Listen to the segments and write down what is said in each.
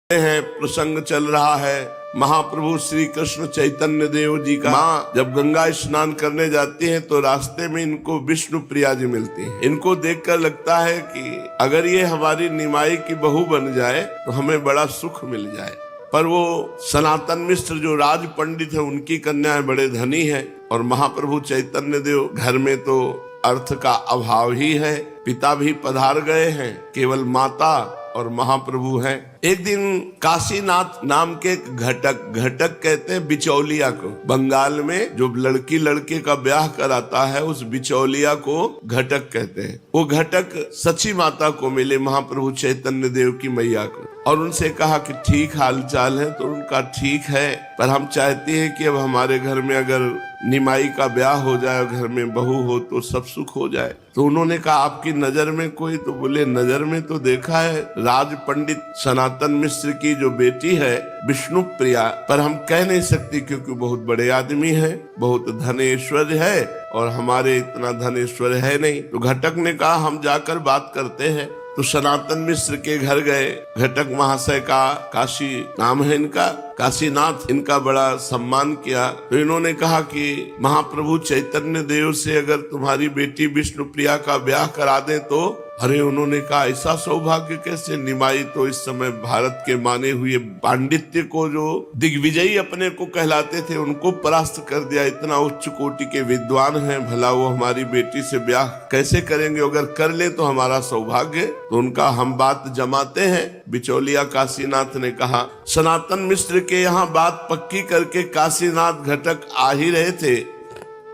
हैं प्रसंग चल रहा है महाप्रभु श्री कृष्ण चैतन्य देव जी का। माँ जब गंगा स्नान करने जाती हैं तो रास्ते में इनको विष्णु प्रिया जी मिलती हैं। इनको देखकर लगता है कि अगर ये हमारी निमाई की बहू बन जाए तो हमें बड़ा सुख मिल जाए। पर वो सनातन मिश्र जो राज पंडित है उनकी कन्याएं बड़े धनी है और महाप्रभु चैतन्य देव घर में तो अर्थ का अभाव ही है। पिता भी पधार गए हैं, केवल माता और महाप्रभु हैं। एक दिन काशीनाथ नाम के घटक कहते हैं बिचौलिया को। बंगाल में जो लड़की लड़के का ब्याह कराता है उस बिचौलिया को घटक कहते हैं। वो घटक सची माता को मिले, महाप्रभु चैतन्य देव की मैया को, और उनसे कहा कि ठीक हाल चाल है। तो उनका ठीक है, पर हम चाहते हैं कि अब हमारे घर में अगर निमाई का ब्याह हो जाए, घर में बहू हो तो सब सुख हो जाए। तो उन्होंने कहा आपकी नजर में कोई? तो बोले नजर में तो देखा है राज पंडित सनातन मिश्र की जो बेटी है विष्णु प्रिया, पर हम कह नहीं सकती क्योंकि बहुत बड़े आदमी है, बहुत धनेश्वर है और हमारे इतना धनेश्वर है नहीं। तो घटक ने कहा हम जाकर बात करते हैं। तो सनातन मिश्र के घर गए। घटक महाशय का, काशी नाम है इनका, काशीनाथ, इनका बड़ा सम्मान किया। तो इन्होंने कहा कि महाप्रभु चैतन्य देव से अगर तुम्हारी बेटी विष्णु प्रिया का ब्याह करा दें तो। अरे उन्होंने कहा ऐसा सौभाग्य कैसे? निमाई तो इस समय भारत के माने हुए पांडित्य को जो दिग्विजयी अपने को कहलाते थे उनको परास्त कर दिया। इतना उच्च कोटि के विद्वान हैं, भला वो हमारी बेटी से ब्याह कैसे करेंगे? अगर कर ले तो हमारा सौभाग्य। तो उनका हम बात जमाते हैं। बिचौलिया काशीनाथ ने कहा। सनातन मिश्र के यहाँ बात पक्की करके काशीनाथ घटक आ ही रहे थे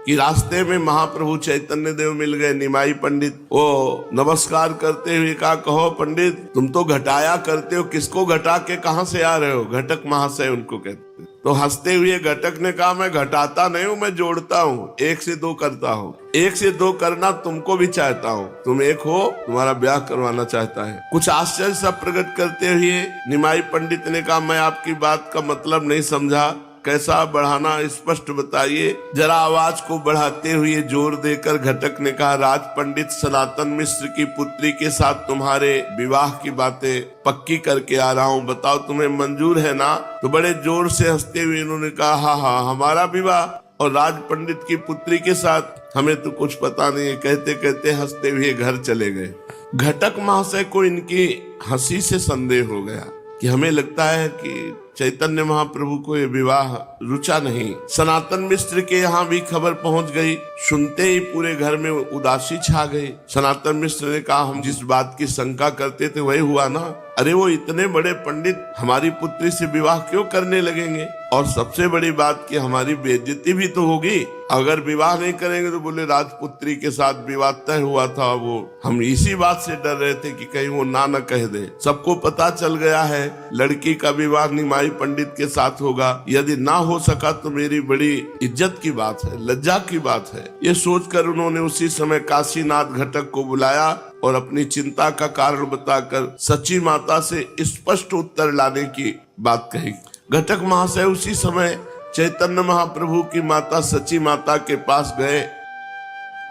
कि रास्ते में महाप्रभु चैतन्य देव मिल गए। निमाई पंडित वो नमस्कार करते हुए कहा कहो पंडित तुम तो घटाया करते हो, किसको घटा के कहाँ से आ रहे हो? घटक महाशय उनको कहते। तो हंसते हुए घटक ने कहा मैं घटाता नहीं हूँ, मैं जोड़ता हूँ, 1 से 2 करता हूँ। 1 से 2 करना तुमको भी चाहता हूँ, तुम एक हो, तुम्हारा ब्याह करवाना चाहता है। कुछ आश्चर्य सा प्रकट करते हुए निमाई पंडित ने कहा मैं आपकी बात का मतलब नहीं समझा, कैसा बढ़ाना स्पष्ट बताइए। जरा आवाज को बढ़ाते हुए जोर देकर घटक ने कहा राज पंडित सनातन मिश्र की पुत्री के साथ तुम्हारे विवाह की बातें पक्की करके आ रहा हूँ, बताओ तुम्हें मंजूर है ना? तो बड़े जोर से हंसते हुए इन्होंने कहा हाँ हाँ हमारा विवाह और राज पंडित की पुत्री के साथ हमें तो कुछ पता नहीं है। कहते कहते हंसते हुए घर चले गए। घटक महाशय को इनकी हंसी से संदेह हो गया कि हमें लगता है कि चैतन्य महाप्रभु को ये विवाह रुचा नहीं। सनातन मिश्र के यहाँ भी खबर पहुंच गई। सुनते ही पूरे घर में उदासी छा गई। सनातन मिश्र ने कहा हम जिस बात की शंका करते थे वही हुआ ना। अरे वो इतने बड़े पंडित हमारी पुत्री से विवाह क्यों करने लगेंगे? और सबसे बड़ी बात कि हमारी बेइज्जती भी तो होगी अगर विवाह नहीं करेंगे। तो बोले राजपुत्री के साथ विवाह तय हुआ था, वो हम इसी बात से डर रहे थे कि कहीं वो ना कह दे। सबको पता चल गया है लड़की का विवाह निमाई पंडित के साथ होगा। यदि ना हो सका तो मेरी बड़ी इज्जत की बात है, लज्जा की बात है। ये सोचकर उन्होंने उसी समय काशीनाथ घटक को बुलाया और अपनी चिंता का कारण बताकर सची माता से स्पष्ट उत्तर लाने की बात कही। घटक महाशय उसी समय चैतन्य महाप्रभु की माता सची माता के पास गए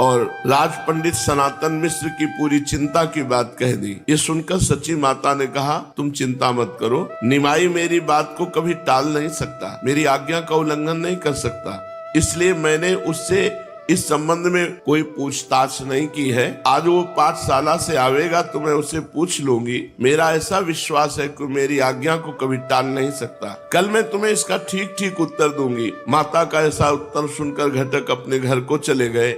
और राज पंडित सनातन मिश्र की पूरी चिंता की बात कह दी। ये सुनकर सची माता ने कहा तुम चिंता मत करो, निमाई मेरी बात को कभी टाल नहीं सकता, मेरी आज्ञा का उल्लंघन नहीं कर सकता, इसलिए मैंने उससे इस संबंध में कोई पूछताछ नहीं की है। आज वो पाठशाला से आवेगा तो मैं उसे पूछ लूंगी। मेरा ऐसा विश्वास है कि मेरी आज्ञा को कभी टाल नहीं सकता। कल मैं तुम्हें इसका ठीक ठीक उत्तर दूंगी। माता का ऐसा उत्तर सुनकर घटक अपने घर को चले गए।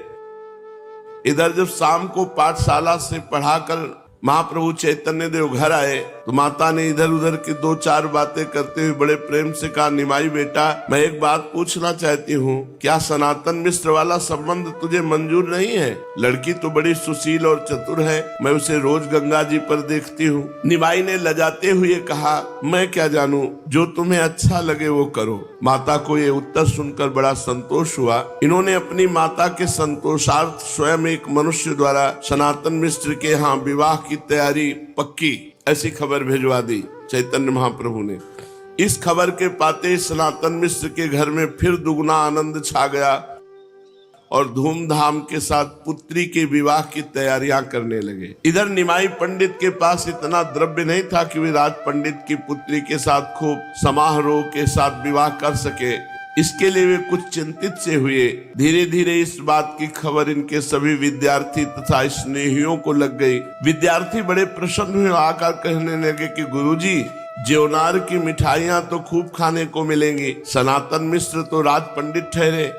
इधर जब शाम को पाठशाला से पढ़ाकर महाप्रभु चैतन्य देव घर आए तो माता ने इधर उधर की 2-4 बातें करते हुए बड़े प्रेम से कहा निमाई बेटा मैं एक बात पूछना चाहती हूँ, क्या सनातन मिश्र वाला संबंध तुझे मंजूर नहीं है? लड़की तो बड़ी सुशील और चतुर है, मैं उसे रोज गंगा जी पर देखती हूँ। निमाई ने लजाते हुए कहा मैं क्या जानूं, जो तुम्हें अच्छा लगे वो करो। माता को ये उत्तर सुनकर बड़ा संतोष हुआ। इन्होंने अपनी माता के संतोषार्थ स्वयं एक मनुष्य द्वारा सनातन मिश्र के यहाँ विवाह की तैयारी पक्की ऐसी खबर भिजवा दी चैतन्य महाप्रभु ने। इस खबर के पाते सनातन मिश्र के घर में फिर दुगना आनंद छा गया और धूमधाम के साथ पुत्री के विवाह की तैयारियां करने लगे। इधर निमाई पंडित के पास इतना द्रव्य नहीं था कि वे राज पंडित की पुत्री के साथ खूब समारोह के साथ विवाह कर सके। इसके लिए वे कुछ चिंतित से हुए। धीरे धीरे इस बात की खबर इनके सभी विद्यार्थी तथा स्नेहियों को लग गई। विद्यार्थी बड़े प्रसन्न हुए, आकर कहने लगे कि गुरुजी, ज्योनार की मिठाइयां तो खूब खाने को मिलेंगी। सनातन मिश्र तो राज पंडित ठहरे,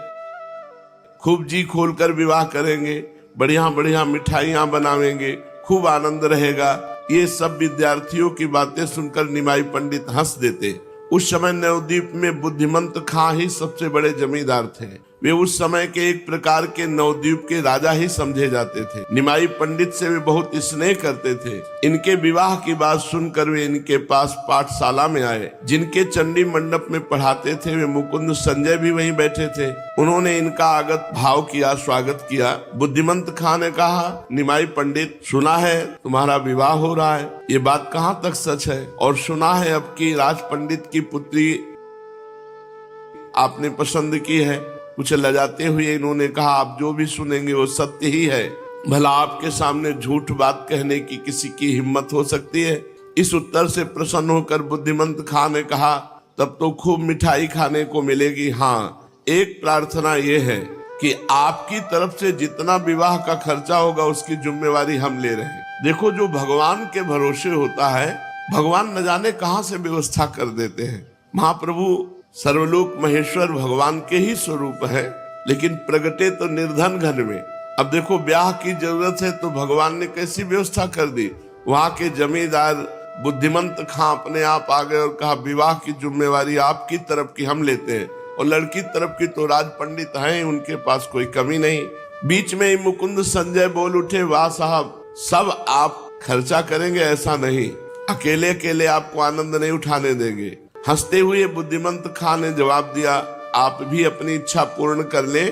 खूब जी खोलकर विवाह करेंगे, बढ़िया बढ़िया मिठाइयां बनावेंगे, खूब आनंद रहेगा। ये सब विद्यार्थियों की बातें सुनकर निमाई पंडित हंस देते। उस समय नवद्वीप में बुद्धिमंत खां ही सबसे बड़े जमींदार थे। वे उस समय के एक प्रकार के नवद्वीप के राजा ही समझे जाते थे। निमाई पंडित से वे बहुत स्नेह करते थे। इनके विवाह की बात सुनकर वे इनके पास पाठशाला में आए। जिनके चंडी मंडप में पढ़ाते थे वे मुकुंद संजय भी वहीं बैठे थे। उन्होंने इनका आगत भाव किया, स्वागत किया। बुद्धिमंत खां ने कहा, निमाई पंडित, सुना है तुम्हारा विवाह हो रहा है, ये बात कहाँ तक सच है? और सुना है अब की राज पंडित की पुत्री आपने पसंद की है। कुछ लजाते हुए इन्होंने कहा, आप जो भी सुनेंगे वो सत्य ही है। भला आपके सामने झूठ बात कहने की किसी की हिम्मत हो सकती है? इस उत्तर से प्रसन्न होकर बुद्धिमंत खां ने कहा, तब तो खूब मिठाई खाने को मिलेगी। हाँ, एक प्रार्थना ये है कि आपकी तरफ से जितना विवाह का खर्चा होगा उसकी जिम्मेवारी हम ले रहे हैं। देखो, जो भगवान के भरोसे होता है, भगवान न जाने कहां से व्यवस्था कर देते हैं। महाप्रभु सर्वलोक महेश्वर भगवान के ही स्वरूप है, लेकिन प्रगटे तो निर्धन घर में। अब देखो, ब्याह की जरूरत है तो भगवान ने कैसी व्यवस्था कर दी। वहां के जमींदार बुद्धिमंत खां अपने आप आ गए और कहा, विवाह की जिम्मेवारी आपकी तरफ की हम लेते हैं, और लड़की तरफ की तो राज पंडित हैं, उनके पास कोई कमी नहीं। बीच में ही मुकुंद संजय बोल उठे, वाह साहब, सब आप खर्चा करेंगे ऐसा नहीं, अकेले अकेले आपको आनंद नहीं उठाने देंगे। हंसते हुए बुद्धिमंत खां ने जवाब दिया, आप भी अपनी इच्छा पूर्ण कर ले।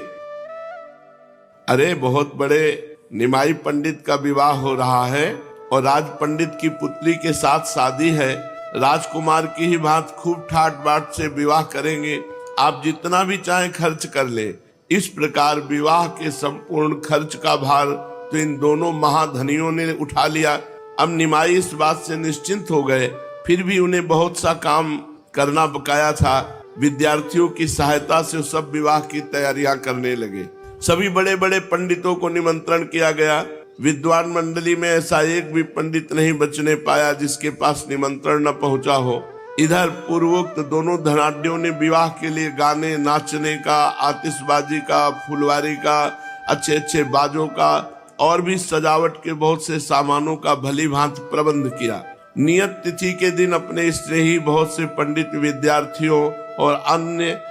अरे, बहुत बड़े निमाई पंडित का विवाह हो रहा है और राज पंडित की पुत्री के साथ शादी है। राजकुमार की ही बात खूब ठाट बाट से विवाह करेंगे, आप जितना भी चाहे खर्च कर ले। इस प्रकार विवाह के संपूर्ण खर्च का भार तो इन दोनों महाधनियों ने उठा लिया। अब निमाई इस बात से निश्चिंत हो गए। फिर भी उन्हें बहुत सा काम करना बकाया था। विद्यार्थियों की सहायता से सब विवाह की तैयारियां करने लगे। सभी बड़े बड़े पंडितों को निमंत्रण किया गया। विद्वान मंडली में ऐसा एक भी पंडित नहीं बचने पाया जिसके पास निमंत्रण न पहुंचा हो। इधर पूर्वोक्त दोनों धनाढ्यों ने विवाह के लिए गाने, नाचने का, आतिशबाजी का, फुलवारी का, अच्छे अच्छे बाजों का और भी सजावट के बहुत से सामानों का भली भांति प्रबंध किया। नियत तिथि के दिन अपने स्नेही बहुत से पंडित विद्यार्थियों और अन्य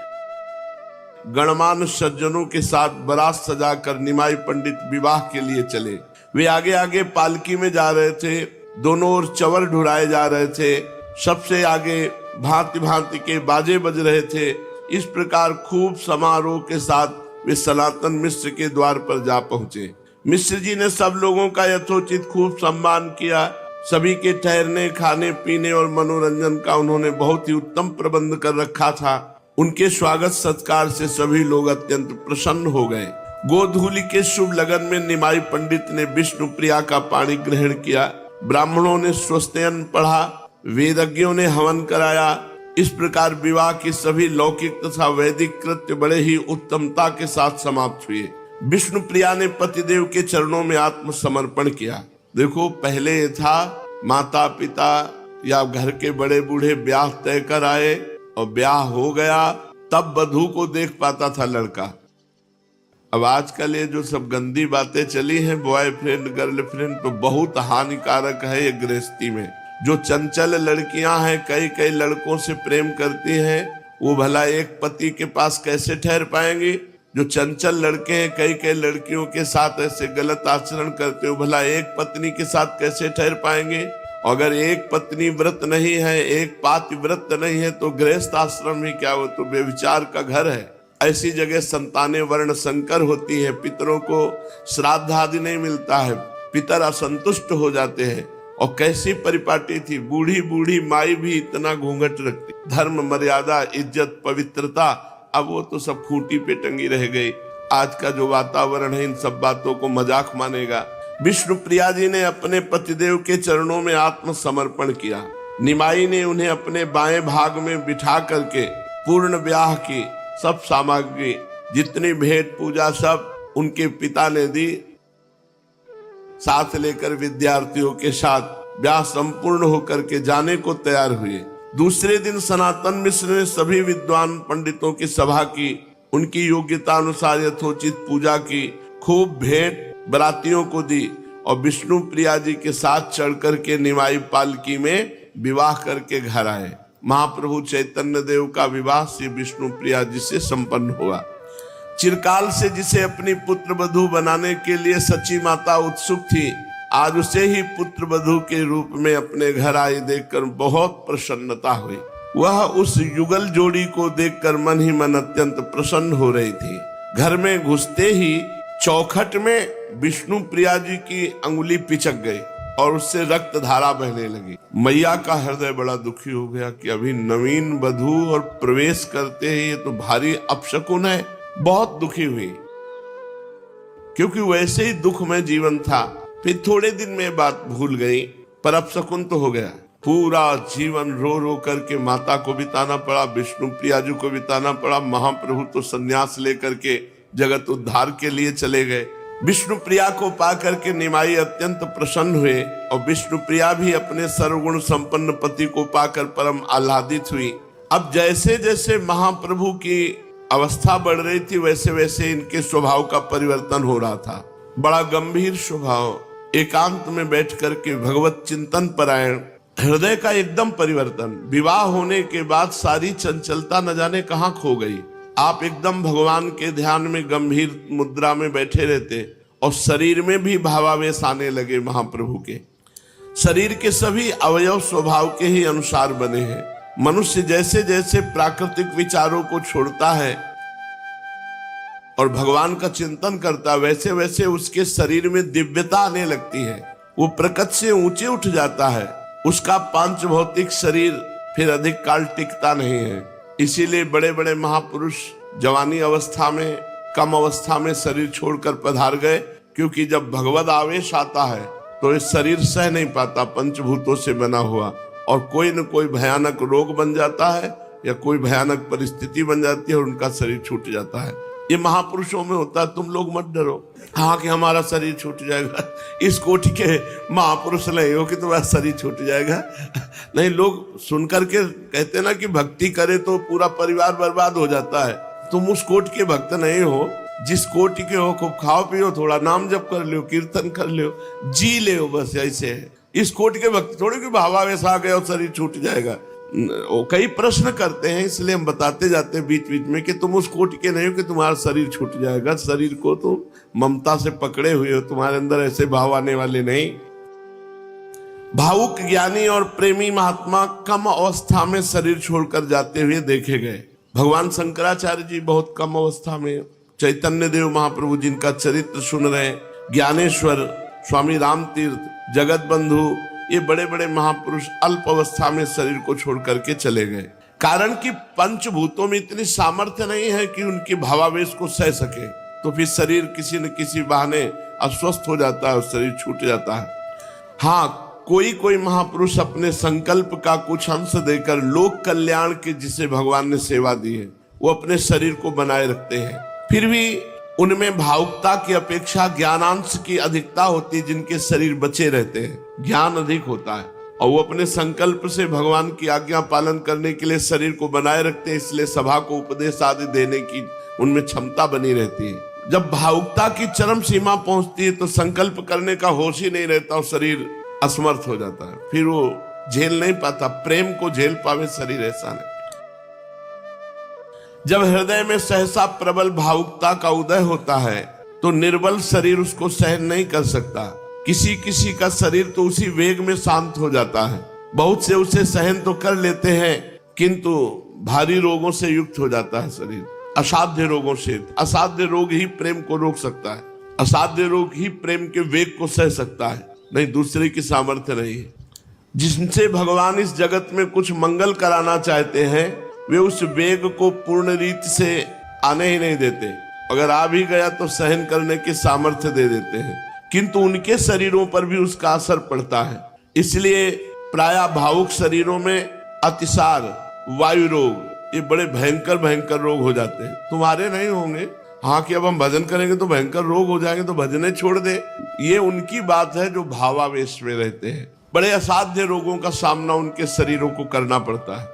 गणमान्य सज्जनों के साथ बारात सजाकर निमाई पंडित विवाह के लिए चले। वे आगे आगे पालकी में जा रहे थे, दोनों ओर चवर ढुराए जा रहे थे, सबसे आगे भांति भांति के बाजे बज रहे थे। इस प्रकार खूब समारोह के साथ वे सनातन मिश्र के द्वार पर जा पहुंचे। मिश्र जी ने सब लोगों का यथोचित खूब सम्मान किया। सभी के ठहरने, खाने पीने और मनोरंजन का उन्होंने बहुत ही उत्तम प्रबंध कर रखा था। उनके स्वागत सत्कार से सभी लोग अत्यंत प्रसन्न हो गए। गोधूली के शुभ लगन में निमाई पंडित ने विष्णु प्रिया का पानी ग्रहण किया। ब्राह्मणों ने स्वस्त्ययन पढ़ा, वेदज्ञों ने हवन कराया। इस प्रकार विवाह की सभी लौकिक तथा वैदिक कृत्य बड़े ही उत्तमता के साथ समाप्त हुए। विष्णु प्रिया ने पतिदेव के चरणों में आत्मसमर्पण किया। देखो, पहले ये था माता पिता या घर के बड़े बूढ़े ब्याह तय कर आए और ब्याह हो गया, तब वधू को देख पाता था लड़का। अब आजकल ये जो सब गंदी बातें चली हैं, बॉयफ्रेंड गर्लफ्रेंड, तो बहुत हानिकारक है ये गृहस्थी में। जो चंचल लड़कियां हैं, कई कई लड़कों से प्रेम करती हैं, वो भला एक पति के पास कैसे ठहर पाएंगी? जो चंचल लड़के हैं, कई कई लड़कियों के साथ ऐसे गलत आचरण करते हो, भला एक पत्नी के साथ कैसे ठहर पाएंगे? अगर एक पत्नी व्रत नहीं है, एक पाति व्रत नहीं है, तो गृहस्थ आश्रम ही क्या, वो तो व्यभिचार का घर है। ऐसी जगह संतानें वर्ण संकर होती है, पितरों को श्राद्ध आदि नहीं मिलता है, पितर असंतुष्ट हो जाते हैं। और कैसी परिपाटी थी, बूढ़ी बूढ़ी माई भी इतना घूंघट रखती। धर्म, मर्यादा, इज्जत, पवित्रता, अब वो तो सब खूंटी पे टंगी रह गई। आज का जो वातावरण है इन सब बातों को मजाक मानेगा। विष्णु प्रिया जी ने अपने पतिदेव के चरणों में आत्मसमर्पण किया। निमाई ने उन्हें अपने बाएं भाग में बिठा करके पूर्ण ब्याह की सब सामग्री, जितनी भेंट पूजा सब उनके पिता ने दी। साथ लेकर विद्यार्थियों के साथ ब्याह संपूर्ण होकर के जाने को तैयार हुए। दूसरे दिन सनातन मिश्र ने सभी विद्वान पंडितों की सभा की, उनकी योग्यता अनुसार यथोचित पूजा की, खूब भेंट बरातियों को दी और विष्णु प्रिया जी के साथ चढ़ करके निमाई पालकी में विवाह करके घर आए। महाप्रभु चैतन्य देव का विवाह श्री विष्णु प्रिया जी से संपन्न हुआ। चिरकाल से जिसे अपनी पुत्र वधू बनाने के लिए सची माता उत्सुक थी, आज उसे ही पुत्र वधू के रूप में अपने घर आई देखकर बहुत प्रसन्नता हुई। वह उस युगल जोड़ी को देखकर मन ही मन अत्यंत प्रसन्न हो रही थी। घर में घुसते ही चौखट में विष्णु प्रिया जी की अंगुली पिचक गई और उससे रक्त धारा बहने लगी। मैया का हृदय बड़ा दुखी हो गया कि अभी नवीन वधू और प्रवेश करते ही ये तो भारी अपशकुन है। बहुत दुखी हुई, क्योंकि वैसे ही दुख में जीवन था। फिर थोड़े दिन में बात भूल गई, पर अपशकुन तो हो गया। पूरा जीवन रो रो करके माता को बिताना पड़ा, विष्णु प्रिया जी को बिताना पड़ा। महाप्रभु तो संन्यास लेकर के जगत उद्धार के लिए चले गए। विष्णु प्रिया को पाकर के निमाई अत्यंत प्रसन्न हुए और विष्णु प्रिया भी अपने सर्वगुण संपन्न पति को पाकर परम आह्लादित हुई। अब जैसे जैसे महाप्रभु की अवस्था बढ़ रही थी, वैसे वैसे इनके स्वभाव का परिवर्तन हो रहा था। बड़ा गंभीर स्वभाव, एकांत में बैठ करके भगवत चिंतन परायण, हृदय का एकदम परिवर्तन। विवाह होने के बाद सारी चंचलता न जाने कहाँ खो गई। आप एकदम भगवान के ध्यान में गंभीर मुद्रा में बैठे रहते और शरीर में भी भावावेश आने लगे। महाप्रभु के शरीर के सभी अवयव स्वभाव के ही अनुसार बने हैं। मनुष्य जैसे जैसे प्राकृतिक विचारों को छोड़ता है और भगवान का चिंतन करता, वैसे वैसे उसके शरीर में दिव्यता आने लगती है। वो प्रकृति से ऊंचे उठ जाता है। उसका पांच भौतिक शरीर फिर अधिक काल टिकता नहीं है। इसीलिए बड़े बड़े महापुरुष जवानी अवस्था में, कम अवस्था में शरीर छोड़कर पधार गए, क्योंकि जब भगवद आवेश आता है तो इस शरीर सह नहीं पाता, पंचभूतों से बना हुआ, और कोई न कोई भयानक रोग बन जाता है या कोई भयानक परिस्थिति बन जाती है और उनका शरीर छूट जाता है। ये महापुरुषों में होता है। तुम लोग मत डरो हाँ कि हमारा शरीर छूट जाएगा। इस कोटि के महापुरुष नहीं हो कि तुम्हारा शरीर छूट जाएगा। नहीं, लोग सुनकर के कहते ना कि भक्ति करे तो पूरा परिवार बर्बाद हो जाता है। तुम उस कोटि के भक्त नहीं हो। जिस कोटि के हो, खूब खाओ पियो, थोड़ा नाम जप कर लो, कीर्तन कर लो, जी ले, बस ऐसे है। इस कोटि के भक्त थोड़े कि भावावेश आ गया और शरीर छूट जाएगा। वो कई प्रश्न करते हैं, इसलिए हम बताते जाते हैं बीच बीच में कि तुम उस कोटि के नहीं हो कि तुम्हारा शरीर छूट जाएगा। शरीर को तो ममता से पकड़े हुए हो, तुम्हारे अंदर ऐसे भाव आने वाले नहीं। भावुक ज्ञानी और प्रेमी महात्मा कम अवस्था में शरीर छोड़कर जाते हुए देखे गए। भगवान शंकराचार्य जी बहुत कम अवस्था में, चैतन्य देव महाप्रभु जिनका चरित्र सुन रहे हैं, ज्ञानेश्वर, स्वामी राम तीर्थ, जगत बंधु, ये बड़े बड़े महापुरुष अल्प अवस्था में शरीर को छोड़ करके चले गए। कारण कि पंचभूतों में इतनी सामर्थ्य नहीं है कि उनके भावावेश को सह सके, तो फिर शरीर किसी न किसी बहाने अस्वस्थ हो जाता है और शरीर छूट जाता है। हाँ, कोई कोई महापुरुष अपने संकल्प का कुछ अंश देकर लोक कल्याण की जिसे भगवान ने सेवा दी है, वो अपने शरीर को बनाए रखते हैं। फिर भी उनमें भावुकता की अपेक्षा ज्ञानांश की अधिकता होती है। जिनके शरीर बचे रहते हैं, ज्ञान अधिक होता है और वो अपने संकल्प से भगवान की आज्ञा पालन करने के लिए शरीर को बनाए रखते हैं। इसलिए सभा को उपदेश आदि देने की उनमें क्षमता बनी रहती है। जब भावुकता की चरम सीमा पहुंचती है तो संकल्प करने का होश ही नहीं रहता और शरीर असमर्थ हो जाता है। फिर वो झेल नहीं पाता, प्रेम को झेल पावे शरीर ऐसा नहीं। जब हृदय में सहसा प्रबल भावुकता का उदय होता है तो निर्बल शरीर उसको सहन नहीं कर सकता। किसी किसी का शरीर तो उसी वेग में शांत हो जाता है। बहुत से उसे सहन तो कर लेते हैं, किंतु भारी रोगों से युक्त हो जाता है शरीर, असाध्य रोगों से। असाध्य रोग ही प्रेम को रोक सकता है, असाध्य रोग ही प्रेम के वेग को सह सकता है, नहीं दूसरे की सामर्थ्य नहीं है। जिनसे भगवान इस जगत में कुछ मंगल कराना चाहते हैं, वे उस वेग को पूर्ण रीति से आने ही नहीं देते अगर आ भी गया तो सहन करने की सामर्थ्य दे देते हैं, किंतु उनके शरीरों पर भी उसका असर पड़ता है। इसलिए प्रायः भावुक शरीरों में अतिसार, वायु रोग, ये बड़े भयंकर भयंकर रोग हो जाते हैं। तुम्हारे नहीं होंगे, हाँ कि अब हम भजन करेंगे तो भयंकर रोग हो जाएंगे तो भजने छोड़ दे, ये उनकी बात है जो भावावेश में रहते हैं। बड़े असाध्य रोगों का सामना उनके शरीरों को करना पड़ता है।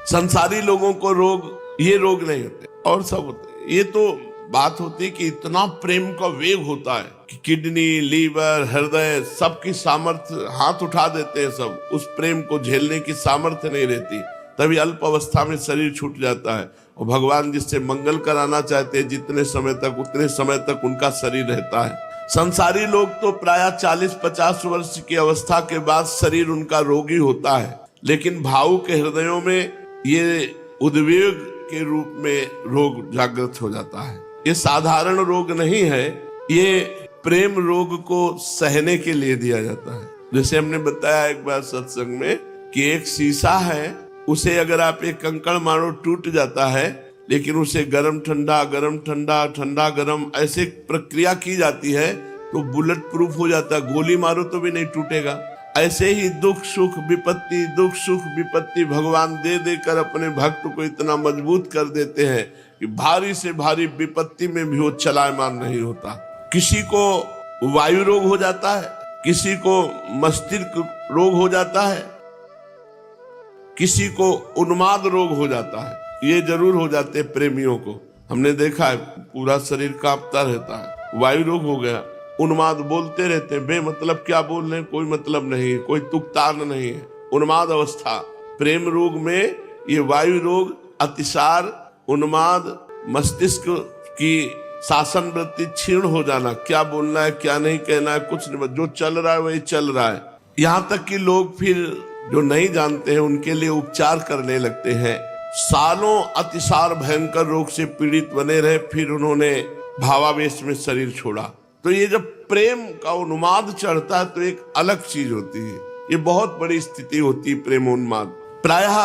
संसारी लोगों को रोग, ये रोग नहीं होते और सब होते। ये तो बात होती है कि इतना प्रेम का वेग होता है कि किडनी, लीवर, हृदय सबकी सामर्थ्य हाथ उठा देते हैं, सब उस प्रेम को झेलने की सामर्थ्य नहीं रहती, तभी अल्प अवस्था में शरीर छूट जाता है। और भगवान जिससे मंगल कराना चाहते हैं जितने समय तक, उतने समय तक उनका शरीर रहता है। संसारी लोग तो प्रायः 40-50 वर्ष की अवस्था के बाद शरीर उनका रोगी होता है, लेकिन भावुक के हृदयों में ये उद्वेग के रूप में रोग जागृत हो जाता है। ये साधारण रोग नहीं है, ये प्रेम रोग को सहने के लिए दिया जाता है। जैसे हमने बताया एक बार सत्संग में कि एक शीशा है, उसे अगर आप एक कंकड़ मारो टूट जाता है, लेकिन उसे गरम ठंडा, गरम ठंडा, ठंडा गरम ऐसे प्रक्रिया की जाती है तो बुलेट प्रूफ हो जाता है, गोली मारो तो भी नहीं टूटेगा। ऐसे ही दुख सुख विपत्ति, दुख सुख विपत्ति भगवान दे देकर अपने भक्त को इतना मजबूत कर देते हैं कि भारी से भारी विपत्ति में भी वो चलायमान नहीं होता। किसी को वायु रोग हो जाता है, किसी को मस्तिष्क रोग हो जाता है, किसी को उन्माद रोग हो जाता है। ये जरूर हो जाते हैं प्रेमियों को, हमने देखा है, पूरा शरीर कांपता रहता है। वायु रोग हो गया, उन्माद, बोलते रहते हैं बेमतलब, क्या बोल रहे हैं, कोई मतलब नहीं है, कोई तुकतान नहीं है, उन्माद अवस्था। प्रेम रोग में ये वायु रोग, अतिसार, उन्माद, मस्तिष्क की शासन वृत्ति क्षीण हो जाना, क्या बोलना है क्या नहीं कहना है कुछ नहीं, जो चल रहा है वही चल रहा है। यहाँ तक कि लोग फिर जो नहीं जानते हैं उनके लिए उपचार करने लगते हैं। सालों अतिसार भयंकर रोग से पीड़ित बने रहे, फिर उन्होंने भावावेश में शरीर छोड़ा। तो ये जब प्रेम का उन्माद चढ़ता है तो एक अलग चीज होती है, ये बहुत बड़ी स्थिति होती है प्रेमोन्माद। प्रायः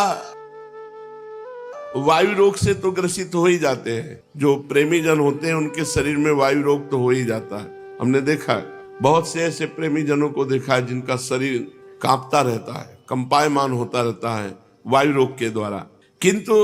वायु रोग से तो ग्रसित हो ही जाते हैं, जो प्रेमी जन होते हैं उनके शरीर में वायु रोग तो हो ही जाता है। हमने देखा है, बहुत से ऐसे प्रेमी जनों को देखा है जिनका शरीर कांपता रहता है, कंपायमान होता रहता है वायु रोग के द्वारा। किंतु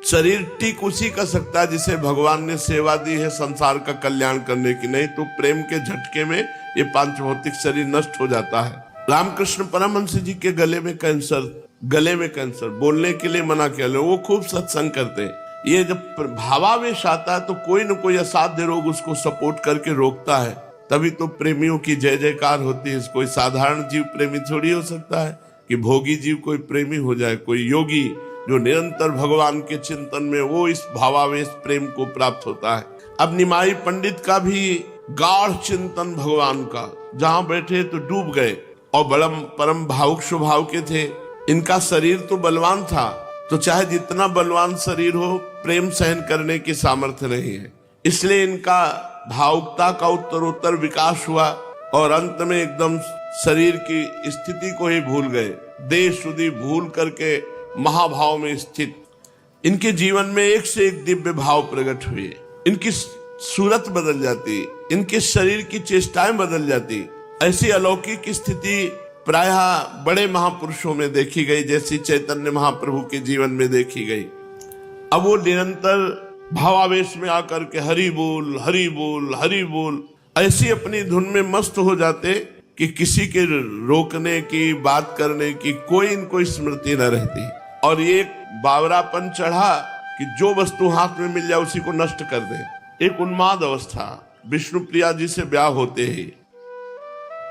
शरीर ठीक उसी कर सकता है जिसे भगवान ने सेवा दी है संसार का कल्याण करने की, नहीं तो प्रेम के झटके में ये पांच भौतिक शरीर नष्ट हो जाता है। रामकृष्ण परमहंस जी के गले में कैंसर, बोलने के लिए मना किया, वो खूब सत्संग करते हैं। ये जब भावावेश आता है तो कोई न कोई असाध्य रोग उसको सपोर्ट करके रोकता है, तभी तो प्रेमियों की जय जयकार होती है। कोई साधारण जीव प्रेमी थोड़ी हो सकता है कि भोगी जीव कोई प्रेमी हो जाए। कोई योगी जो निरंतर भगवान के चिंतन में, वो इस भावावेश प्रेम को प्राप्त होता है। अब निमाई पंडित का भी गाढ़ चिंतन भगवान का, जहां बैठे तो डूब गए, और बड़ा परम भावुक स्वभाव के थे। इनका शरीर तो बलवान था, तो चाहे जितना बलवान शरीर हो, प्रेम सहन करने की सामर्थ्य नहीं है। इसलिए इनका भावुकता का उत्तरोत्तर विकास हुआ और अंत में एकदम शरीर की स्थिति को ही भूल गए, देह सुधि भूल करके महाभाव में स्थित। इनके जीवन में एक से एक दिव्य भाव प्रकट हुए, इनकी सूरत बदल जाती, इनके शरीर की चेष्टाएं बदल जाती। ऐसी अलौकिक स्थिति प्रायः बड़े महापुरुषों में देखी गई, जैसी चैतन्य महाप्रभु के जीवन में देखी गई। अब वो निरंतर भावावेश में आकर के हरि बोल हरि बोल हरि बोल ऐसी अपनी धुन में मस्त हो जाते कि किसी के रोकने की, बात करने की कोई इनको स्मृति न रहती। और ये बावरापन चढ़ा कि जो वस्तु हाथ में मिल जाए उसी को नष्ट कर दे। एक उन्माद अवस्था। विष्णु प्रिया जी से ब्याह होते ही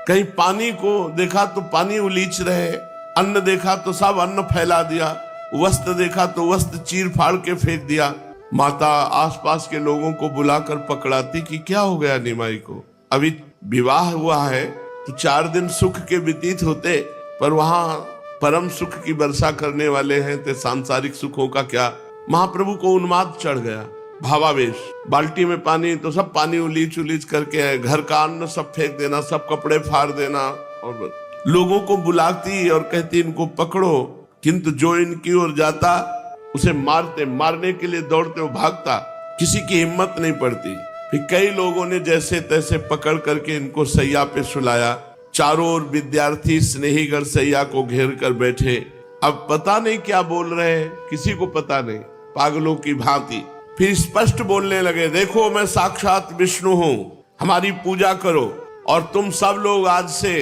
कहीं पानी को देखा तो पानी उलीच रहे, अन्न देखा तो सब अन्न फैला दिया, वस्त्र देखा तो वस्त्र चीर फाड़ के फेंक दिया। माता आसपास के लोगों को बुलाकर पकड़ाती कि क्या हो गया निमाई को, अभी विवाह हुआ है तो 4 दिन सुख के व्यतीत होते, पर वहां परम सुख की वर्षा करने वाले हैं, तो सांसारिक सुखों का क्या। महाप्रभु को उन्माद चढ़ गया, भावावेश। बाल्टी में पानी तो सब पानी उलीच उलीच करके, घर का अन्न सब फेंक देना, सब कपड़े फाड़ देना, और लोगों को बुलाती और कहती इनको पकड़ो, किंतु जो इनकी ओर जाता उसे मारते, मारने के लिए दौड़ते, वो भागता। किसी की हिम्मत नहीं पड़ती। फिर कई लोगों ने जैसे तैसे पकड़ करके इनको सैया पे सुलाया। चारों ओर विद्यार्थी स्नेहीगण सैया को घेर कर बैठे। अब पता नहीं क्या बोल रहे हैं, किसी को पता नहीं, पागलों की भांति। फिर स्पष्ट बोलने लगे, देखो मैं साक्षात विष्णु हूँ, हमारी पूजा करो और तुम सब लोग आज से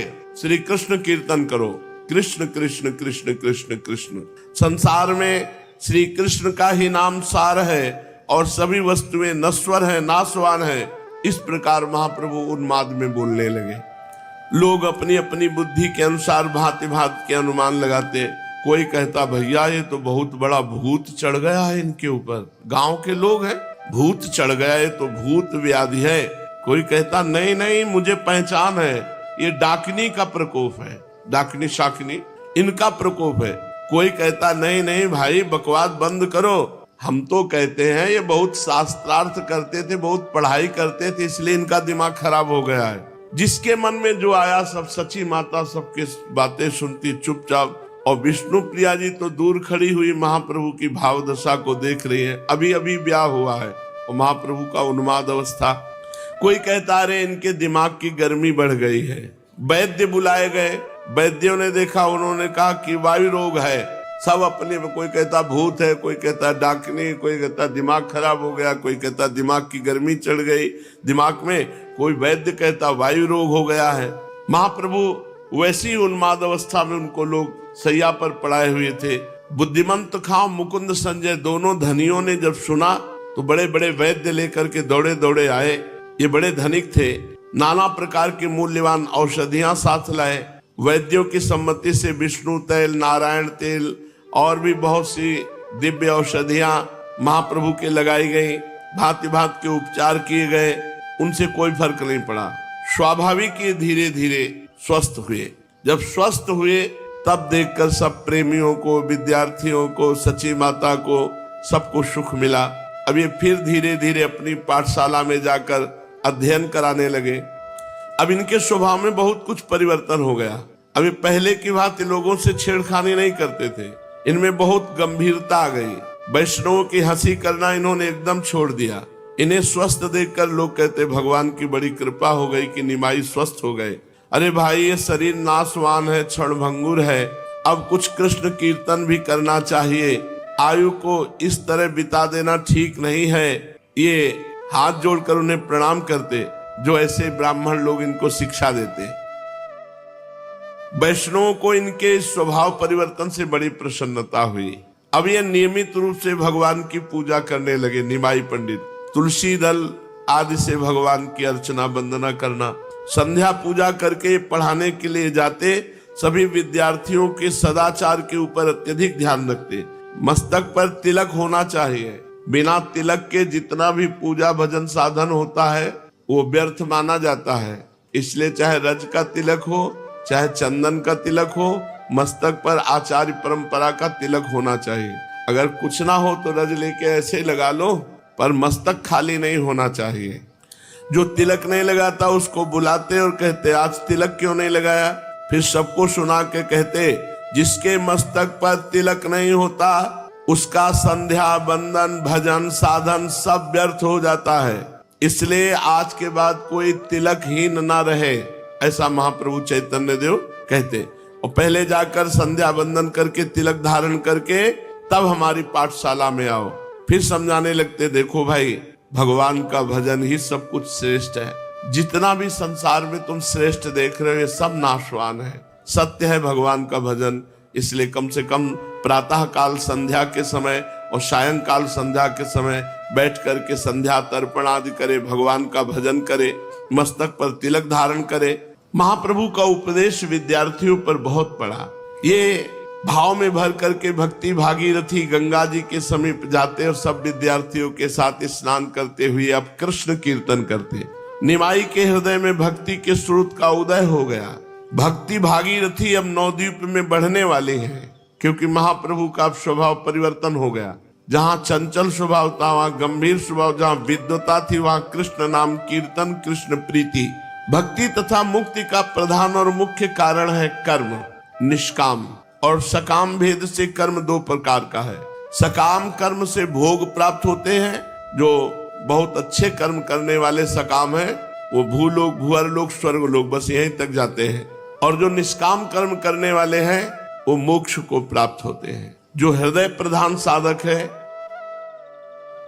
श्री कृष्ण कीर्तन करो। कृष्ण कृष्ण कृष्ण कृष्ण कृष्ण। संसार में श्री कृष्ण का ही नाम सार है और सभी वस्तुएं नश्वर है, नाशवान है। इस प्रकार महाप्रभु उन्माद में बोलने लगे। लोग अपनी अपनी बुद्धि के अनुसार भांति भांति के अनुमान लगाते। कोई कहता, भैया ये तो बहुत बड़ा भूत चढ़ गया है इनके ऊपर, गांव के लोग हैं, भूत चढ़ गया है तो भूत व्याधि है। कोई कहता, नहीं नहीं मुझे पहचान है, ये डाकिनी का प्रकोप है, डाकिनी शाकिनी इनका प्रकोप है। कोई कहता, नहीं नहीं भाई बकवास बंद करो, हम तो कहते हैं ये बहुत शास्त्रार्थ करते थे, बहुत पढ़ाई करते थे, इसलिए इनका दिमाग खराब हो गया है। जिसके मन में जो आया सब सची माता सबके बातें सुनती चुपचाप। और विष्णु प्रिया जी तो दूर खड़ी हुई महाप्रभु की भाव दशा को देख रही है। अभी अभी ब्याह हुआ है और महाप्रभु का उन्माद अवस्था। कोई कहता, अरे इनके दिमाग की गर्मी बढ़ गई है। वैद्य बुलाए गए, वैद्यों ने देखा, उन्होंने कहा कि वायु रोग है। सब अपने, कोई कहता भूत है, कोई कहता डाकनी, कोई कहता दिमाग खराब हो गया, कोई कहता दिमाग की गर्मी चढ़ गई दिमाग में, कोई वैद्य कहता वायु रोग हो गया है। महाप्रभु वैसी उन्माद अवस्था में उनको लोग सैया पर पड़ाए हुए थे। बुद्धिमंत खां मुकुंद संजय दोनों धनियों ने जब सुना तो बड़े बड़े वैद्य लेकर के दौड़े दौड़े आए। ये बड़े धनिक थे, नाना प्रकार की मूल्यवान औषधियां साथ लाए। वैद्यों की सम्मति से विष्णु तेल, नारायण तेल और भी बहुत सी दिव्य औषधियां महाप्रभु के लगाई गई। भांति भांति के उपचार किए गए, उनसे कोई फर्क नहीं पड़ा। स्वाभाविक ये धीरे धीरे स्वस्थ हुए। जब स्वस्थ हुए तब देखकर सब प्रेमियों को, विद्यार्थियों को, सची माता को, सबको सुख मिला। अब ये फिर धीरे धीरे अपनी पाठशाला में जाकर अध्ययन कराने लगे। अब इनके स्वभाव में बहुत कुछ परिवर्तन हो गया। अभी पहले की भांति लोगों से छेड़खानी नहीं करते थे, इनमें बहुत गंभीरता आ गई। वैष्णवों की हंसी करना इन्होंने एकदम छोड़ दिया। इन्हें स्वस्थ देखकर लोग कहते, भगवान की बड़ी कृपा हो गई कि निमाई स्वस्थ हो गए। अरे भाई ये शरीर नाशवान है, क्षणभंगुर है, अब कुछ कृष्ण कीर्तन भी करना चाहिए। आयु को इस तरह बिता देना ठीक नहीं है। ये हाथ जोड़कर उन्हें प्रणाम करते जो ऐसे ब्राह्मण लोग इनको शिक्षा देते। वैष्णवों को इनके स्वभाव परिवर्तन से बड़ी प्रसन्नता हुई। अब ये नियमित रूप से भगवान की पूजा करने लगे। निमाई पंडित तुलसी दल आदि से भगवान की अर्चना वंदना करना, संध्या पूजा करके पढ़ाने के लिए जाते। सभी विद्यार्थियों के सदाचार के ऊपर अत्यधिक ध्यान रखते। मस्तक पर तिलक होना चाहिए। बिना तिलक के जितना भी पूजा भजन साधन होता है वो व्यर्थ माना जाता है। इसलिए चाहे रज का तिलक हो, चाहे चंदन का तिलक हो, मस्तक पर आचार्य परंपरा का तिलक होना चाहिए। अगर कुछ ना हो तो रज लेके ऐसे लगा लो, पर मस्तक खाली नहीं होना चाहिए। जो तिलक नहीं लगाता उसको बुलाते और कहते, आज तिलक क्यों नहीं लगाया? फिर सबको सुना के कहते, जिसके मस्तक पर तिलक नहीं होता उसका संध्या वंदन भजन साधन सब व्यर्थ हो जाता है। इसलिए आज के बाद कोई तिलकहीन ना रहे, ऐसा महाप्रभु चैतन्य देव कहते। और पहले जाकर संध्या वंदन करके तिलक धारण करके तब हमारी पाठशाला में आओ। फिर समझाने लगते, देखो भाई भगवान का भजन ही सब कुछ श्रेष्ठ है। जितना भी संसार में तुम श्रेष्ठ देख रहे हो ये सब नाशवान है। सत्य है भगवान का भजन। इसलिए कम से कम प्रातः काल संध्या के समय और सायंकाल संध्या के समय बैठ करके संध्या तर्पण आदि करे, भगवान का भजन करे, मस्तक पर तिलक धारण करे। महाप्रभु का उपदेश विद्यार्थियों पर बहुत पड़ा। ये भाव में भर करके भक्ति भागीरथी गंगा जी के समीप जाते और सब विद्यार्थियों के साथ स्नान करते हुए अब कृष्ण कीर्तन करते। निमाई के हृदय में भक्ति के स्रोत का उदय हो गया। भक्ति भागीरथी अब नवद्वीप में बढ़ने वाले हैं, क्योंकि महाप्रभु का स्वभाव परिवर्तन हो गया। जहाँ चंचल स्वभाव था वहाँ गंभीर स्वभाव, जहाँ विद्वता थी वहाँ कृष्ण नाम कीर्तन, कृष्ण प्रीति। भक्ति तथा मुक्ति का प्रधान और मुख्य कारण है कर्म। निष्काम और सकाम भेद से कर्म दो प्रकार का है। सकाम कर्म से भोग प्राप्त होते हैं जो बहुत अच्छे कर्म करने वाले सकाम है वो भूलोक, भूअरलोक, स्वर्गलोक बस यहीं तक जाते हैं, और जो निष्काम कर्म करने वाले हैं वो मोक्ष को प्राप्त होते हैं। जो हृदय प्रधान साधक है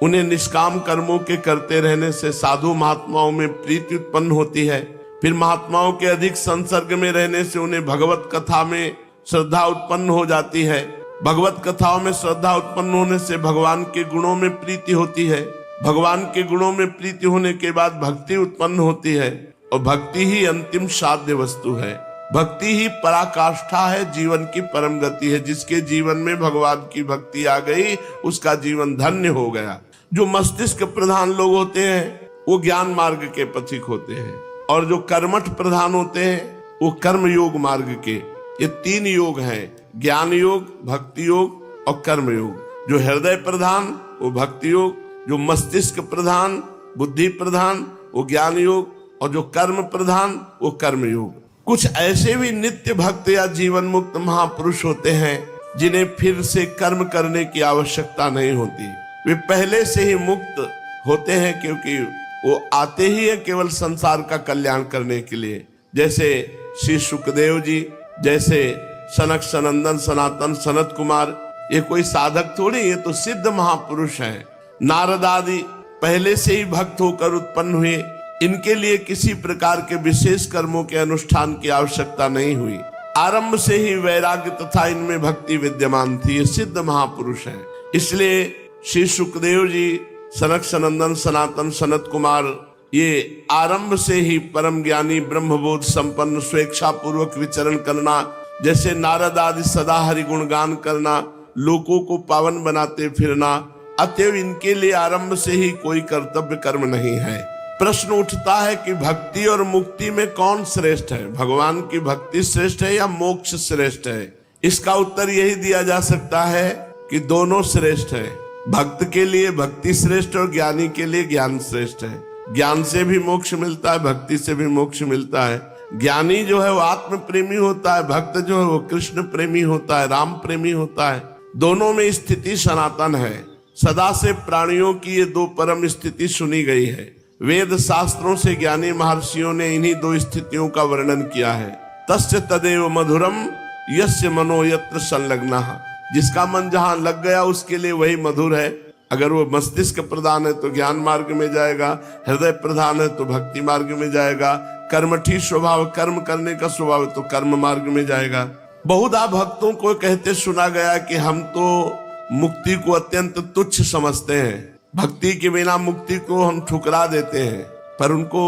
उन्हें निष्काम कर्मों के करते रहने से साधु महात्माओं में प्रीति उत्पन्न होती है। फिर महात्माओं के अधिक संसर्ग में रहने से उन्हें भगवत कथा में श्रद्धा उत्पन्न हो जाती है। भगवत कथाओं में श्रद्धा उत्पन्न होने से भगवान के गुणों में प्रीति होती है। भगवान के गुणों में प्रीति होने के बाद भक्ति उत्पन्न होती है, और भक्ति ही अंतिम साध्य वस्तु है। भक्ति ही पराकाष्ठा है, जीवन की परम गति है। जिसके जीवन में भगवान की भक्ति आ गई उसका जीवन धन्य हो गया। जो मस्तिष्क प्रधान लोग होते हैं वो ज्ञान मार्ग के पथिक होते हैं, और जो कर्मठ प्रधान होते हैं वो कर्म योग मार्ग के। ये 3 योग हैं, ज्ञान योग, भक्ति योग और कर्म योग। जो हृदय प्रधान वो भक्ति योग, जो मस्तिष्क प्रधान बुद्धि प्रधान वो ज्ञान योग, और जो कर्म प्रधान वो कर्म योग। कुछ ऐसे भी नित्य भक्त या जीवन मुक्त महापुरुष होते हैं जिन्हें फिर से कर्म करने की आवश्यकता नहीं होती। वे पहले से ही मुक्त होते हैं, क्योंकि वो आते ही है केवल संसार का कल्याण करने के लिए। जैसे श्री सुखदेव जी, जैसे सनक सनंदन सनातन सनत कुमार, ये कोई साधक थोड़ी, ये तो सिद्ध महापुरुष हैं। नारद आदि पहले से ही भक्त होकर उत्पन्न हुए, इनके लिए किसी प्रकार के विशेष कर्मों के अनुष्ठान की आवश्यकता नहीं हुई। आरंभ से ही वैराग्य तथा इनमें भक्ति विद्यमान थी। ये सिद्ध महापुरुष हैं। इसलिए श्री सुखदेव जी, सनक सनंदन सनातन सनत कुमार, ये आरंभ से ही परम ज्ञानी ब्रह्मबोध संपन्न स्वेच्छा पूर्वक विचरण करना, जैसे नारद आदि सदा हरि गुणगान करना, लोगों को पावन बनाते फिरना, अतएव इनके लिए आरंभ से ही कोई कर्तव्य कर्म नहीं है। प्रश्न उठता है कि भक्ति और मुक्ति में कौन श्रेष्ठ है? भगवान की भक्ति श्रेष्ठ है या मोक्ष श्रेष्ठ है? इसका उत्तर यही दिया जा सकता है कि दोनों श्रेष्ठ है। भक्त के लिए भक्ति श्रेष्ठ और ज्ञानी के लिए ज्ञान श्रेष्ठ है। ज्ञान से भी मोक्ष मिलता है, भक्ति से भी मोक्ष मिलता है। ज्ञानी जो है वो आत्म प्रेमी होता है, भक्त जो है वो कृष्ण प्रेमी होता है, राम प्रेमी होता है। दोनों में स्थिति सनातन है। सदा से प्राणियों की ये 2 परम स्थिति सुनी गई है। वेद शास्त्रों से ज्ञानी महर्षियों ने इन्हीं 2 स्थितियों का वर्णन किया है। तस्य तदेव मधुरम यस्य मनो यत्र संलग्नः। जिसका मन जहां लग गया उसके लिए वही मधुर है। अगर वो मस्तिष्क प्रधान है तो ज्ञान मार्ग में जाएगा, हृदय प्रधान है तो भक्ति मार्ग में जाएगा, कर्मठी स्वभाव कर्म करने का स्वभाव है तो कर्म मार्ग में जाएगा। बहुधा भक्तों को कहते सुना गया कि हम तो मुक्ति को अत्यंत तुच्छ समझते हैं, भक्ति के बिना मुक्ति को हम ठुकरा देते हैं। पर उनको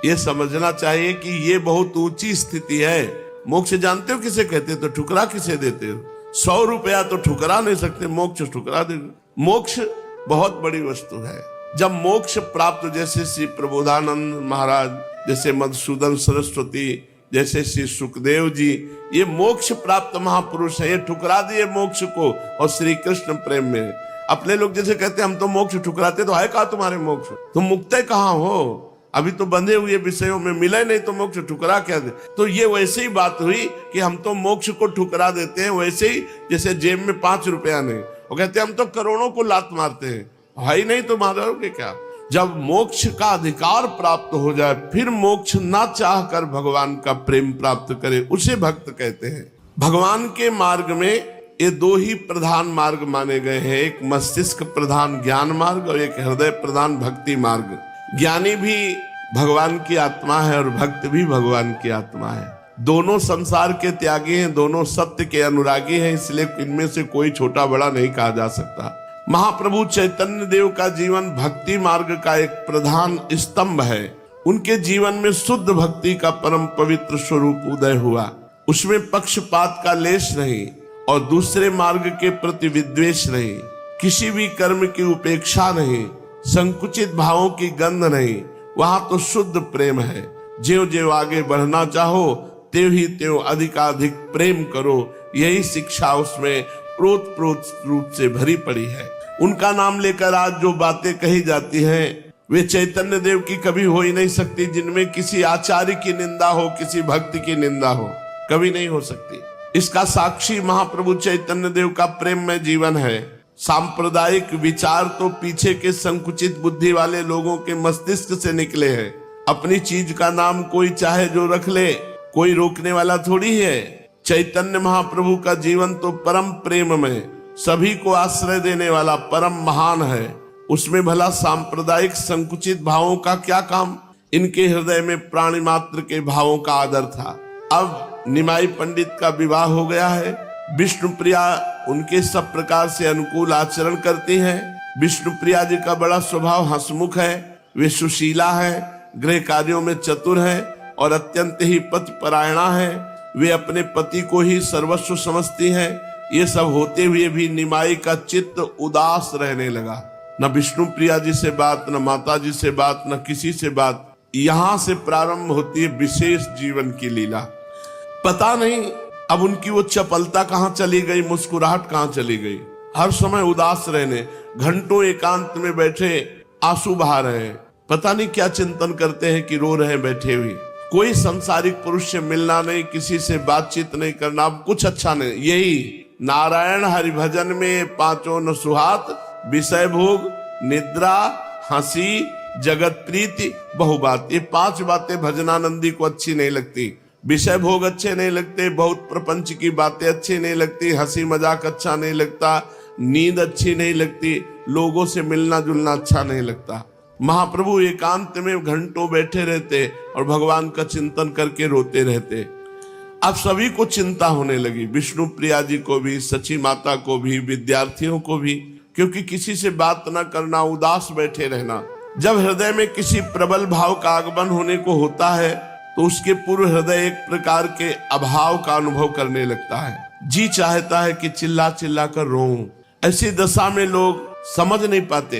ये समझना चाहिए कि ये बहुत ऊंची स्थिति है। मोक्ष जानते हो किसे कहते हो? तो ठुकरा किसे देते हो? 100 रुपया तो ठुकरा नहीं सकते, मोक्ष ठुकरा दे। मोक्ष बहुत बड़ी वस्तु है। जब मोक्ष प्राप्त, जैसे श्री प्रबोधानंद महाराज, जैसे मधुसूदन सरस्वती, जैसे श्री सुखदेव जी, ये मोक्ष प्राप्त महापुरुष है। ये ठुकरा दिए मोक्ष को और श्री कृष्ण प्रेम में। अपने लोग जैसे कहते हम तो मोक्ष ठुकराते, तो है कहा तुम्हारे मोक्ष? तुम मुक्ते कहाँ हो? अभी तो बंधे हुए विषयों में मिले नहीं तो मोक्ष ठुकरा क्या दे? तो ये वैसे ही बात हुई कि हम तो मोक्ष को ठुकरा देते हैं। वैसे ही जैसे जेब में 5 रुपया नहीं, वो कहते हम तो करोड़ों को लात मारते हैं, है ही नहीं तो मारोगे क्या? जब मोक्ष का अधिकार प्राप्त हो जाए फिर मोक्ष ना चाह कर भगवान का प्रेम प्राप्त करे, उसे भक्त कहते हैं। भगवान के मार्ग में ये 2 ही प्रधान मार्ग माने गए हैं, एक मस्तिष्क प्रधान ज्ञान मार्ग और एक हृदय प्रधान भक्ति मार्ग। ज्ञानी भी भगवान की आत्मा है और भक्त भी भगवान की आत्मा है। दोनों संसार के त्यागी हैं, दोनों सत्य के अनुरागी हैं, इसलिए इनमें से कोई छोटा बड़ा नहीं कहा जा सकता। महाप्रभु चैतन्य देव का जीवन भक्ति मार्ग का एक प्रधान स्तंभ है। उनके जीवन में शुद्ध भक्ति का परम पवित्र स्वरूप उदय हुआ। उसमें पक्षपात का लेश नहीं और दूसरे मार्ग के प्रति विद्वेष नहीं, किसी भी कर्म की उपेक्षा नहीं, संकुचित भावों की गंध नहीं। वहां तो शुद्ध प्रेम है। ज्यों ज्यों आगे बढ़ना चाहो त्यों ही त्यों अधिकाधिक प्रेम करो, यही शिक्षा उसमें प्रोत रूप से भरी पड़ी है। उनका नाम लेकर आज जो बातें कही जाती हैं वे चैतन्य देव की कभी हो ही नहीं सकती, जिनमें किसी आचार्य की निंदा हो, किसी भक्त की निंदा हो, कभी नहीं हो सकती। इसका साक्षी महाप्रभु चैतन्य देव का प्रेममय जीवन है। सांप्रदायिक विचार तो पीछे के संकुचित बुद्धि वाले लोगों के मस्तिष्क से निकले हैं। अपनी चीज का नाम कोई चाहे जो रख ले, कोई रोकने वाला थोड़ी है। चैतन्य महाप्रभु का जीवन तो परम प्रेम में सभी को आश्रय देने वाला परम महान है। उसमें भला सांप्रदायिक संकुचित भावों का क्या काम? इनके हृदय में प्राणी मात्र के भावों का आदर था। अब निमाई पंडित का विवाह हो गया है। विष्णु प्रिया उनके सब प्रकार से अनुकूल आचरण करती हैं। विष्णु प्रिया जी का बड़ा स्वभाव हंसमुख है, वे सुशीला है, गृह कार्यों में चतुर है और अत्यंत ही पति परायणा है। वे अपने पति को ही सर्वस्व समझती हैं। ये सब होते हुए भी निमाई का चित्त उदास रहने लगा। न विष्णु प्रिया जी से बात, न माता जी से बात, न किसी से बात। यहाँ से प्रारंभ होती है विशेष जीवन की लीला। पता नहीं अब उनकी वो चपलता कहाँ चली गई, मुस्कुराहट कहाँ चली गई। हर समय उदास रहने, घंटों एकांत में बैठे आंसू बहा रहे हैं। पता नहीं क्या चिंतन करते हैं कि रो रहे हैं बैठे हुए। कोई संसारिक पुरुष से मिलना नहीं, किसी से बातचीत नहीं करना, अब कुछ अच्छा नहीं। यही नारायण हरि भजन में पांचों न सुहात, विषय भोग, निद्रा, हंसी, जगत प्रीति, बहुबात। ये 5 बातें भजनानंदी को अच्छी नहीं लगती। विषय भोग अच्छे नहीं लगते, बहुत प्रपंच की बातें अच्छी नहीं लगती, हंसी मजाक अच्छा नहीं लगता, नींद अच्छी नहीं लगती, लोगों से मिलना जुलना अच्छा नहीं लगता। महाप्रभु एकांत में घंटों बैठे रहते और भगवान का चिंतन करके रोते रहते। अब सभी को चिंता होने लगी, विष्णु प्रिया जी को भी, सची माता को भी, विद्यार्थियों को भी, क्योंकि किसी से बात न करना, उदास बैठे रहना। जब हृदय में किसी प्रबल भाव का आगमन होने को होता है तो उसके पूर्व हृदय एक प्रकार के अभाव का अनुभव करने लगता है। जी चाहता है कि चिल्ला चिल्ला कर रोऊं। ऐसी दशा में लोग समझ नहीं पाते,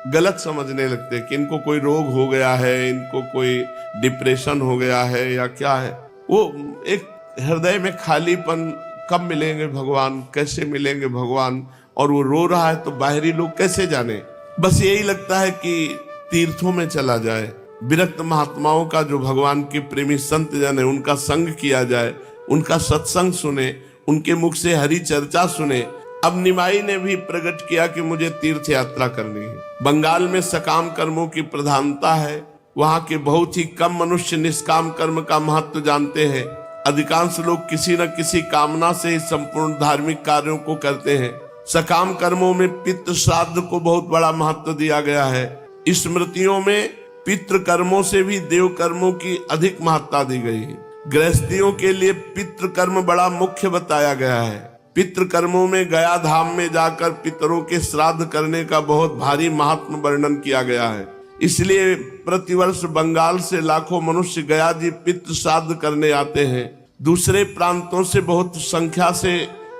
गलत समझने लगते कि इनको कोई रोग हो गया है, इनको कोई डिप्रेशन हो गया है या क्या है। वो एक हृदय में खालीपन, कब मिलेंगे भगवान, कैसे मिलेंगे भगवान, और वो रो रहा है तो बाहरी लोग कैसे जाने। बस यही लगता है कि तीर्थों में चला जाए, विरक्त महात्माओं का जो भगवान के प्रेमी संत जन है उनका संग किया जाए, उनका सत्संग सुने, उनके मुख से हरि चर्चा सुने। अब निमाई ने भी प्रकट किया कि मुझे तीर्थ यात्रा करनी है। बंगाल में सकाम कर्मों की प्रधानता है। वहाँ के बहुत ही कम मनुष्य निष्काम कर्म का महत्व जानते हैं। अधिकांश लोग किसी न किसी कामना से ही संपूर्ण धार्मिक कार्यों को करते हैं। सकाम कर्मों में पितृ श्राद्ध को बहुत बड़ा महत्व दिया गया है। स्मृतियों में पितृ कर्मों से भी देव कर्मों की अधिक महत्ता दी गई है। गृहस्थियों के लिए पितृ कर्म बड़ा मुख्य बताया गया है। पितृ कर्मों में गया धाम में जाकर पितरों के श्राद्ध करने का बहुत भारी महात्म वर्णन किया गया है। इसलिए प्रतिवर्ष बंगाल से लाखों मनुष्य गया जी पितृ श्राद्ध करने आते हैं। दूसरे प्रांतों से बहुत संख्या से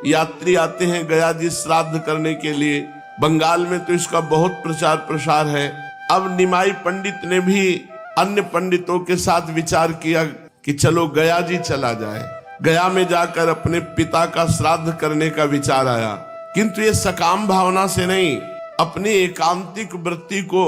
यात्री आते हैं गया जी श्राद्ध करने के लिए। बंगाल में तो इसका बहुत प्रचार प्रसार है। अब निमाई पंडित ने भी अन्य पंडितों के साथ विचार किया कि चलो गया जी चला जाए। गया में जाकर अपने पिता का श्राद्ध करने का विचार आया, किंतु ये सकाम भावना से नहीं, अपनी एकांतिक वृत्ति को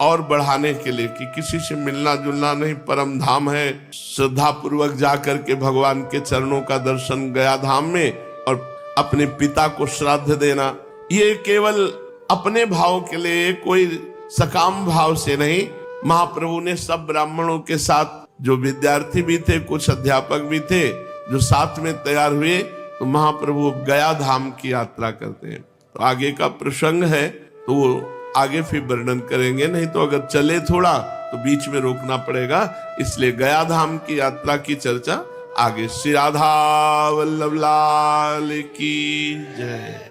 और बढ़ाने के लिए कि किसी से मिलना जुलना नहीं, परम धाम है, श्रद्धा पूर्वक जाकर के भगवान के चरणों का दर्शन गया धाम में और अपने पिता को श्राद्ध देना। ये केवल अपने भाव के लिए, कोई सकाम भाव से नहीं। महाप्रभु ने सब ब्राह्मणों के साथ, जो विद्यार्थी भी थे, कुछ अध्यापक भी थे, जो साथ में तैयार हुए, तो महाप्रभु गया धाम की यात्रा करते हैं। तो आगे का प्रसंग है तो वो आगे फिर वर्णन करेंगे, नहीं तो अगर चले थोड़ा तो बीच में रोकना पड़ेगा। इसलिए गया धाम की यात्रा की चर्चा आगे। श्री राधा वल्लभ लाल की जय।